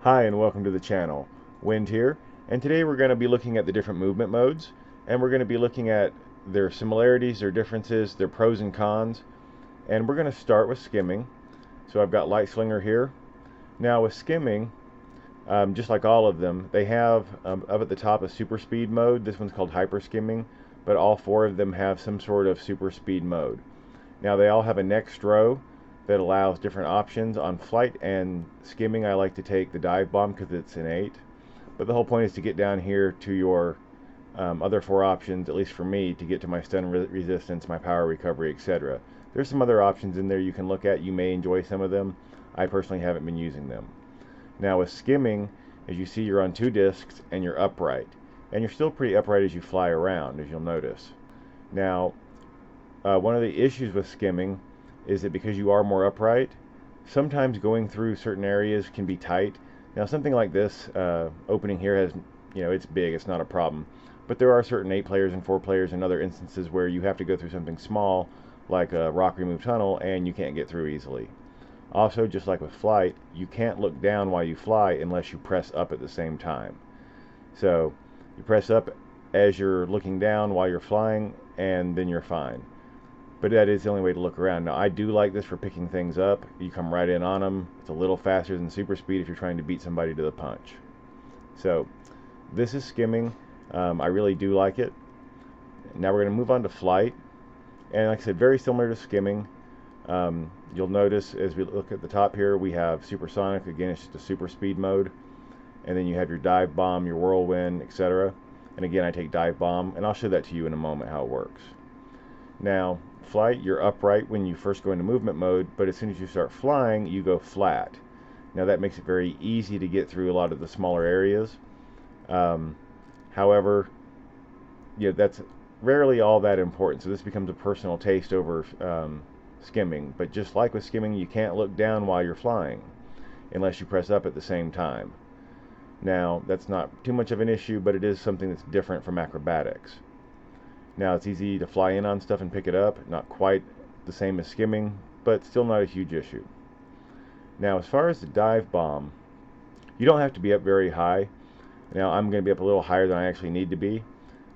Hi and welcome to the channel. Wind here, and today we're going to be looking at the different movement modes, and we're going to be looking at their similarities, their differences, their pros and cons, and we're going to start with skimming. So I've got Light Slinger here. Now with skimming, just like all of them, they have up at the top a super speed mode. This one's called hyper skimming, but all four of them have some sort of super speed mode. Now they all have a next row that allows different options. On flight and skimming, I like to take the dive bomb because it's innate. But the whole point is to get down here to your other four options, at least for me, to get to my stun resistance, my power recovery, etc. There's some other options in there you can look at. You may enjoy some of them. I personally haven't been using them. Now with skimming, as you see, you're on two discs and you're upright. And you're still pretty upright as you fly around, as you'll notice. Now, one of the issues with skimming is that because you are more upright, sometimes going through certain areas can be tight. Now something like this opening here has, it's big, it's not a problem. But there are certain 8 players and 4 players and other instances where you have to go through something small, like a rock remove tunnel, and you can't get through easily. Also, just like with flight, you can't look down while you fly unless you press up at the same time. So you press up as you're looking down while you're flying, and then you're fine. But that is the only way to look around. Now I do like this for picking things up. You come right in on them. It's a little faster than super speed if you're trying to beat somebody to the punch. So this is skimming. I really do like it. Now we're going to move on to flight. And like I said, very similar to skimming. You'll notice as we look at the top here, we have supersonic. Again, it's just a super speed mode. And then you have your dive bomb, your whirlwind, etc. And again, I take dive bomb, and I'll show that to you in a moment how it works. Now, flight, you're upright when you first go into movement mode, but as soon as you start flying, you go flat. Now that makes it very easy to get through a lot of the smaller areas. However, that's rarely all that important, so this becomes a personal taste over skimming. But just like with skimming, you can't look down while you're flying unless you press up at the same time. Now, that's not too much of an issue, but it is something that's different from acrobatics. Now it's easy to fly in on stuff and pick it up, not quite the same as skimming, but still not a huge issue. Now as far as the dive bomb, you don't have to be up very high. Now I'm going to be up a little higher than I actually need to be,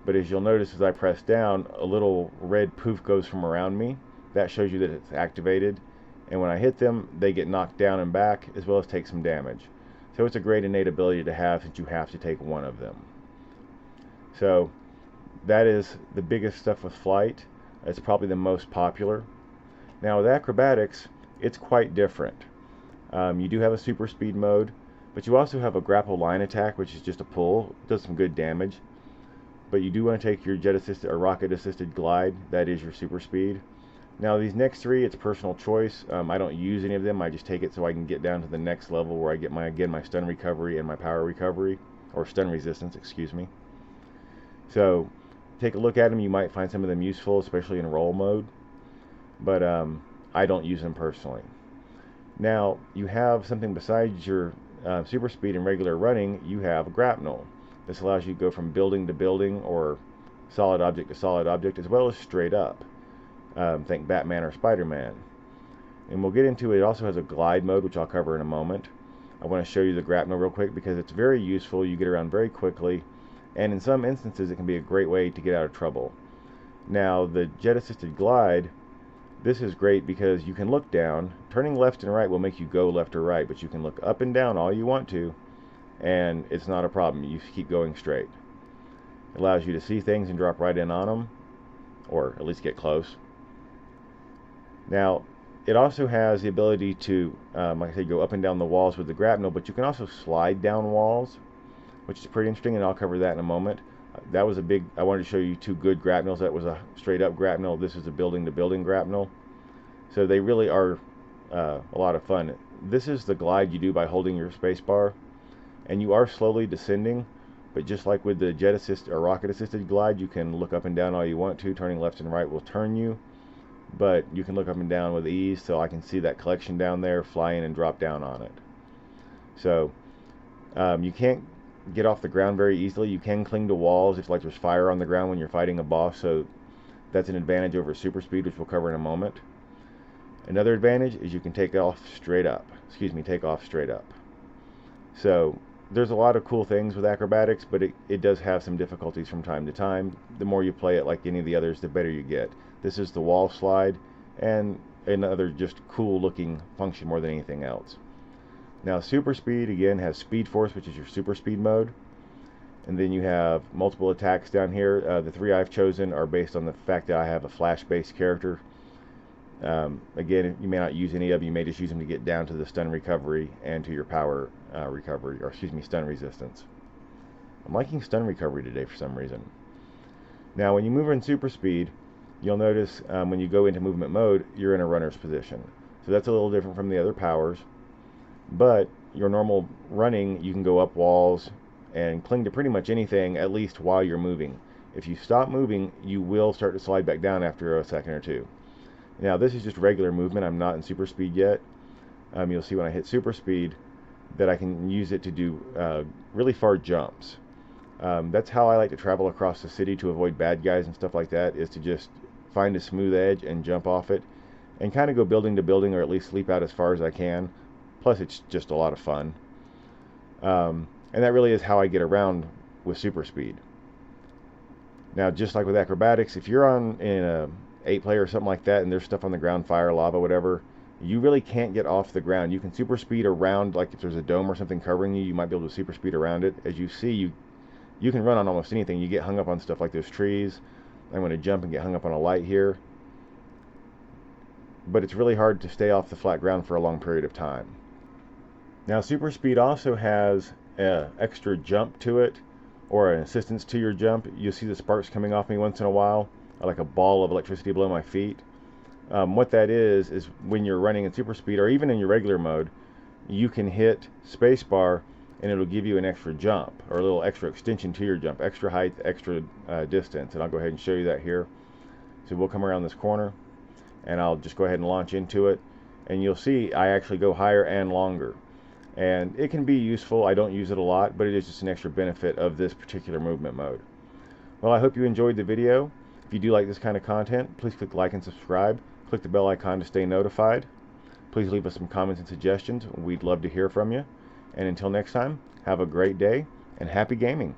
but as you'll notice as I press down, a little red poof goes from around me. That shows you that it's activated, and when I hit them, they get knocked down and back, as well as take some damage. So it's a great innate ability to have since you have to take one of them. So that is the biggest stuff with flight. It's probably the most popular. Now with acrobatics, it's quite different. You do have a super speed mode, but you also have a grapple line attack, which is just a pull. It does some good damage. But you do want to take your jet assisted or rocket assisted glide. That is your super speed. Now these next 3, it's personal choice. I don't use any of them. I just take it so I can get down to the next level where I get my stun recovery and my power recovery, or stun resistance, excuse me. So take a look at them. You might find some of them useful, especially in roll mode, but I don't use them personally. Now you have something besides your super speed and regular running. You have a grapnel. This allows you to go from building to building, or solid object to solid object, as well as straight up. Think Batman or Spider-Man. And we'll get into it. It also has a glide mode, which I'll cover in a moment. I want to show you the grapnel real quick because it's very useful. You get around very quickly, and in some instances it can be a great way to get out of trouble. Now the jet assisted glide, this is great because you can look down. Turning left and right will make you go left or right, but you can look up and down all you want to, and it's not a problem. You keep going straight. It allows you to see things and drop right in on them, or at least get close. Now it also has the ability to, like I said, go up and down the walls with the grapnel, but you can also slide down walls, which is pretty interesting, and I'll cover that in a moment. That was I wanted to show you 2 good grapnels. That was a straight up grapnel. This is a building to building grapnel. So they really are a lot of fun. This is the glide you do by holding your space bar, and you are slowly descending, but just like with the jet assist or rocket assisted glide, you can look up and down all you want to. Turning left and right will turn you, but you can look up and down with ease. So I can see that collection down there, fly in and drop down on it. So you can't get off the ground very easily. You can cling to walls if like there's fire on the ground when you're fighting a boss, so that's an advantage over super speed, which we'll cover in a moment. Another advantage is you can take off straight up. So there's a lot of cool things with acrobatics, but it does have some difficulties from time to time. The more you play it like any of the others, the better you get. This is the wall slide, and another just cool looking function more than anything else. Now super speed again has speed force, which is your super speed mode, and then you have multiple attacks down here. The three I've chosen are based on the fact that I have a flash based character. Again, you may not use any of them. You may just use them to get down to the stun recovery and to your power recovery, or excuse me, stun resistance. I'm liking stun recovery today for some reason. Now when you move in super speed, you'll notice when you go into movement mode, you're in a runner's position. So that's a little different from the other powers, but your normal running, you can go up walls and cling to pretty much anything, at least while you're moving. If you stop moving, you will start to slide back down after a second or two. Now this is just regular movement. I'm not in super speed yet. You'll see when I hit super speed that I can use it to do really far jumps. That's how I like to travel across the city to avoid bad guys and stuff like that, is to just find a smooth edge and jump off it and kind of go building to building, or at least sleep out as far as I can. Plus it's just a lot of fun. And that really is how I get around with super speed. Now just like with acrobatics, if you're in a 8-player or something like that and there's stuff on the ground, fire, lava, whatever, you really can't get off the ground. You can super speed around, like if there's a dome or something covering you, you might be able to super speed around it. As you see, you can run on almost anything. You get hung up on stuff like those trees. I'm going to jump and get hung up on a light here. But it's really hard to stay off the flat ground for a long period of time. Now super speed also has an extra jump to it, or an assistance to your jump. You'll see the sparks coming off me once in a while, like a ball of electricity below my feet. What that is when you're running in super speed, or even in your regular mode, you can hit spacebar and it'll give you an extra jump, or a little extra extension to your jump, extra height, extra distance. And I'll go ahead and show you that here. So we'll come around this corner and I'll just go ahead and launch into it, and you'll see I actually go higher and longer. And it can be useful. I don't use it a lot, but it is just an extra benefit of this particular movement mode. Well, I hope you enjoyed the video. If you do like this kind of content, please click like and subscribe. Click the bell icon to stay notified. Please leave us some comments and suggestions. We'd love to hear from you. And until next time, have a great day and happy gaming.